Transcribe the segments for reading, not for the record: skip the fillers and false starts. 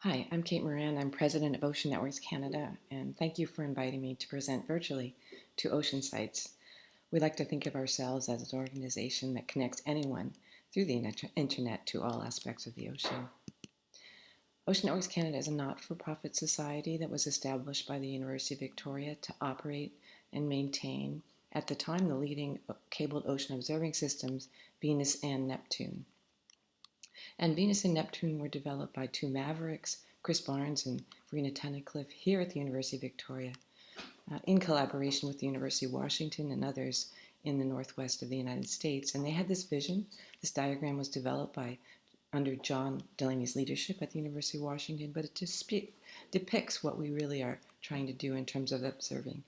Hi, I'm Kate Moran. I'm president of Ocean Networks Canada, and thank you for inviting me to present virtually to Ocean Sites. We like to think of ourselves as an organization that connects anyone through the internet to all aspects of the ocean. Ocean Networks Canada is a not-for-profit society that was established by the University of Victoria to operate and maintain, at the time, the leading cabled ocean observing systems, Venus and Neptune. And Venus and Neptune were developed by two mavericks, Chris Barnes and Verena Tunnicliffe, here at the University of Victoria, in collaboration with the University of Washington and others in the northwest of the United States. And they had this vision. This diagram was developed under John Delaney's leadership at the University of Washington, but it just depicts what we really are trying to do in terms of observing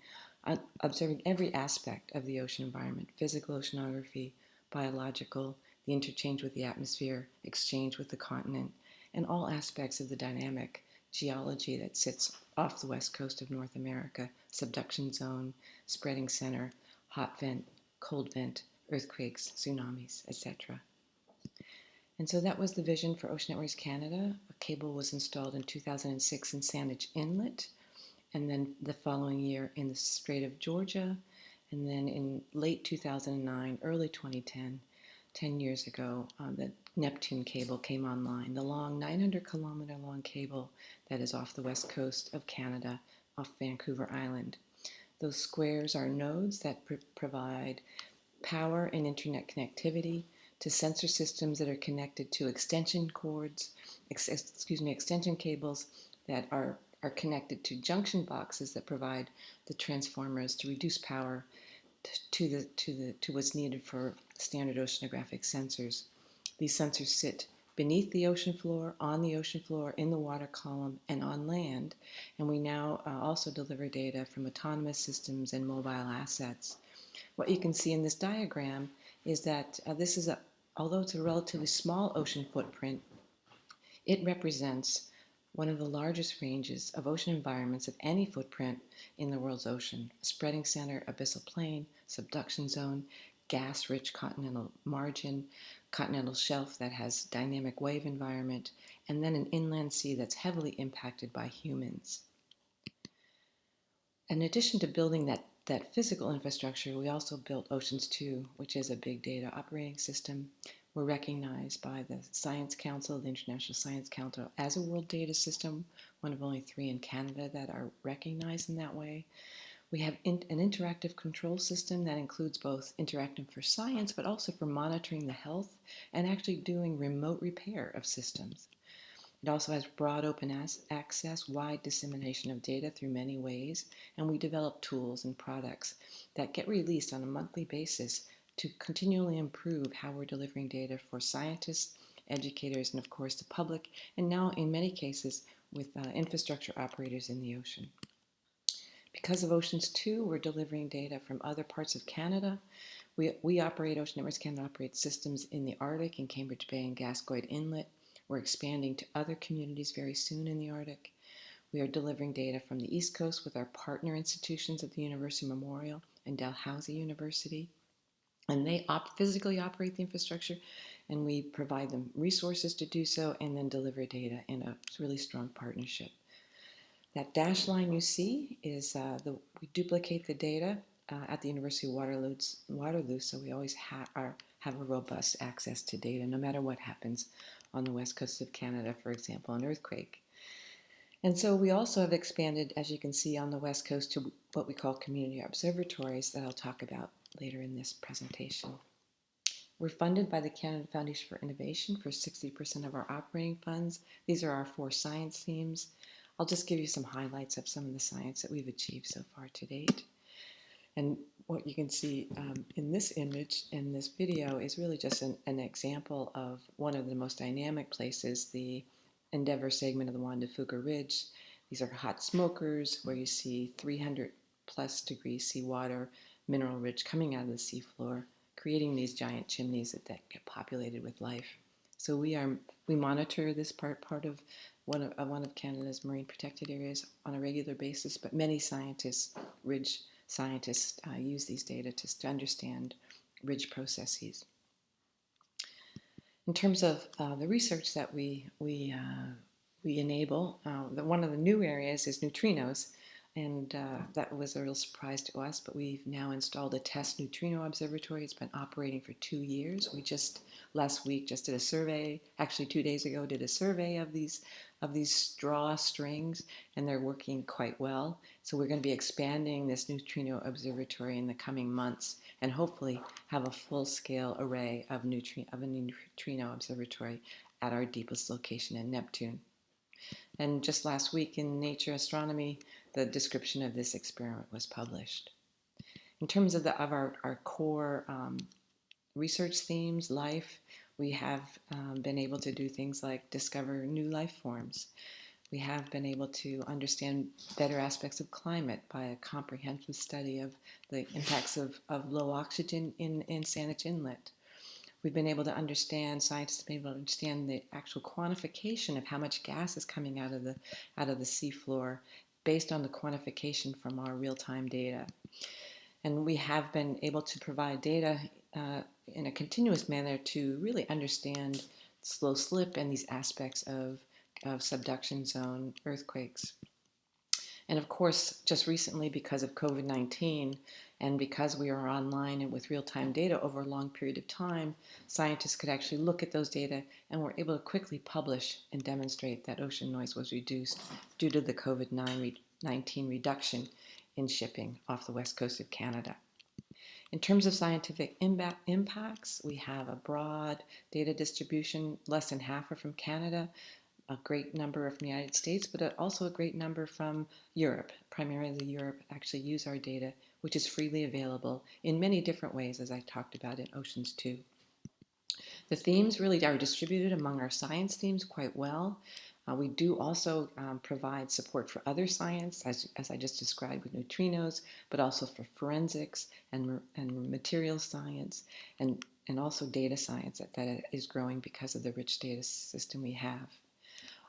every aspect of the ocean environment: physical oceanography, biological, the interchange with the atmosphere, exchange with the continent, and all aspects of the dynamic geology that sits off the west coast of North America: subduction zone, spreading center, hot vent, cold vent, earthquakes, tsunamis, etc. And so that was the vision for Ocean Networks Canada. A cable was installed in 2006 in Saanich Inlet, and then the following year in the Strait of Georgia, and then in late 2009, early 2010, 10 years ago, the Neptune cable came online, the long 900-kilometer long cable that is off the west coast of Canada, off Vancouver Island. Those squares are nodes that provide power and internet connectivity to sensor systems that are connected to extension cables that are connected to junction boxes that provide the transformers to reduce power to what's needed for standard oceanographic sensors. These sensors sit beneath the ocean floor, on the ocean floor, in the water column, and on land. And we now also deliver data from autonomous systems and mobile assets. What you can see in this diagram is that although it's a relatively small ocean footprint, it represents one of the largest ranges of ocean environments of any footprint in the world's ocean: a spreading center, abyssal plain, subduction zone, gas-rich continental margin, continental shelf that has dynamic wave environment, and then an inland sea that's heavily impacted by humans. In addition to building that physical infrastructure, we also built Oceans 2, which is a big data operating system. We're recognized by the Science Council, the International Science Council, as a world data system, one of only 3 in Canada that are recognized in that way. We have an interactive control system that includes both interactive for science, but also for monitoring the health and actually doing remote repair of systems. It also has broad open access, wide dissemination of data through many ways, and we develop tools and products that get released on a monthly basis to continually improve how we're delivering data for scientists, educators, and of course the public, and now in many cases with infrastructure operators in the ocean. Because of Oceans 2, we're delivering data from other parts of Canada. Ocean Networks Canada operates systems in the Arctic, in Cambridge Bay and Gascoyne Inlet. We're expanding to other communities very soon in the Arctic. We are delivering data from the East Coast with our partner institutions at the University Memorial and Dalhousie University. And they physically operate the infrastructure, and we provide them resources to do so and then deliver data in a really strong partnership. That dashed line you see is we duplicate the data at the University of Waterloo, so we always have a robust access to data, no matter what happens on the west coast of Canada, for example, an earthquake. And so we also have expanded, as you can see, on the west coast to what we call community observatories that I'll talk about later in this presentation. We're funded by the Canada Foundation for Innovation for 60% of our operating funds. These are our 4 science themes. I'll just give you some highlights of some of the science that we've achieved so far to date. And what you can see in this image, in this video, is really just an example of one of the most dynamic places, the Endeavour segment of the Juan de Fuca Ridge. These are hot smokers where you see 300 plus degrees seawater, mineral rich coming out of the seafloor, creating these giant chimneys that get populated with life. So we monitor this part of one of Canada's marine protected areas on a regular basis, but many ridge scientists use these data to understand ridge processes. In terms of the research that we we enable. One of the new areas is neutrinos, and that was a real surprise to us, but we've now installed a test neutrino observatory. It's been operating for 2 years. We just last week just did a survey, actually 2 days ago, did a survey of these straw strings, and they're working quite well. So we're going to be expanding this neutrino observatory in the coming months, and hopefully have a full-scale array of a neutrino observatory at our deepest location in Neptune. And just last week in Nature Astronomy, the description of this experiment was published. In terms of our core research themes, life, we have been able to do things like discover new life forms. We have been able to understand better aspects of climate by a comprehensive study of the impacts of low oxygen in Saanich Inlet. We've been able to understand, scientists have been able to understand the actual quantification of how much gas is coming out of the seafloor based on the quantification from our real-time data. And we have been able to provide data in a continuous manner to really understand slow slip and these aspects of subduction zone earthquakes. And of course, just recently, because of COVID-19, and because we are online and with real-time data over a long period of time, scientists could actually look at those data and were able to quickly publish and demonstrate that ocean noise was reduced due to the COVID-19 reduction in shipping off the west coast of Canada. In terms of scientific impacts, we have a broad data distribution. Less than half are from Canada, a great number from the United States, but also a great number from Europe. Primarily Europe actually use our data, which is freely available in many different ways, as I talked about in Oceans 2. The themes really are distributed among our science themes quite well. We do also provide support for other science, as I just described with neutrinos, but also for forensics and material science, and also data science that is growing because of the rich data system we have.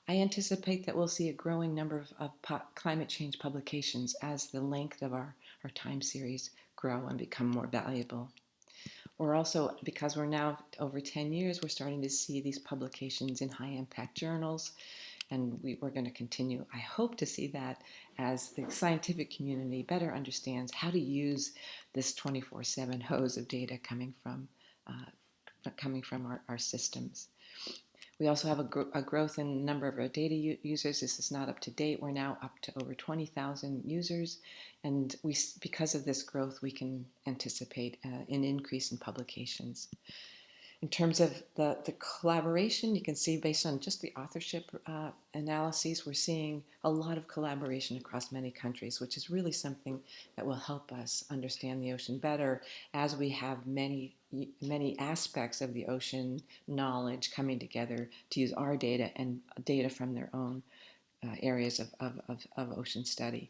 I anticipate that we'll see a growing number of climate change publications as the length of our time series grow and become more valuable. We're also, because we're now over 10 years, we're starting to see these publications in high impact journals, and we're going to continue. I hope to see that as the scientific community better understands how to use this 24/7 hose of data coming from our systems. We also have a growth in the number of our data users. This is not up to date. We're now up to over 20,000 users. And because of this growth, we can anticipate an increase in publications. In terms of the collaboration, you can see based on just the authorship analyses, we're seeing a lot of collaboration across many countries, which is really something that will help us understand the ocean better as we have many aspects of the ocean knowledge coming together to use our data and data from their own areas of ocean study.